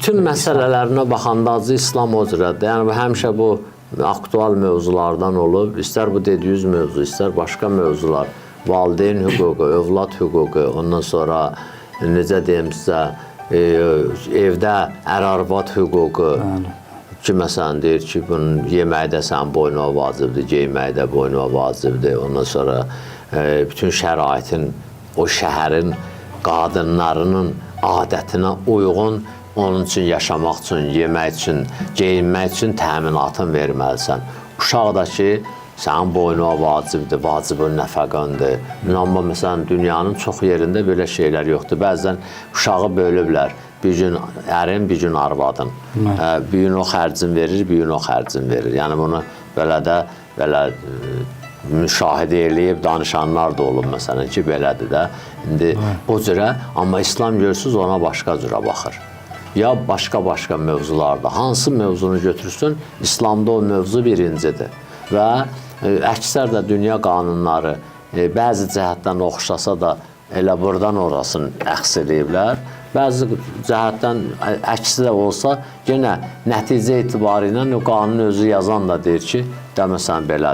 bütün məsələlərinə baxanda İslam o cürədir. Yəni həmişə bu aktual mövzulardan olub, istər bu dediyiniz mövzu, istər başqa mövzular, valideyn hüququ, övlad hüququ, ondan sonra necə deyim sizə, evdə ər-arvad hüququ. Ki, məsələn, deyir ki, bunun yeməkdə sən boynuna vacibdir, geyməkdə boynuna vacibdir. Ondan sonra bütün şəraitin, o şəhərin qadınlarının adətinə uyğun onun üçün yaşamaq üçün, yemək üçün, geyinmək üçün təminatın verməlisən. Uşaq da ki, sənin boynuna vacibdir, vacibun nəfəqəndir. Amma məsələn, dünyanın çox yerində belə şeylər yoxdur. Bəzən uşağı bölüblər. Bir gün ərin, bir gün arvadın. Bir gün o xərcin verir, bir gün o xərcin verir. Yəni bunu belə də müşahidə eləyib danışanlar da olub məsələn ki, belədir də. İndi o cürə, amma İslam görürsünüz ona başqa cürə baxır. Ya başqa mövzularda, hansı mövzunu götürsün, İslamda o mövzu birincidir. Və əksər də dünya qanunları bəzi cəhətdən oxşasa da elə buradan orasını əks eləyiblər. Bəzi cəhətdən əksi də olsa, yenə nəticə etibarı ilə o qanun özü yazan da deyir ki, deməsən belədir.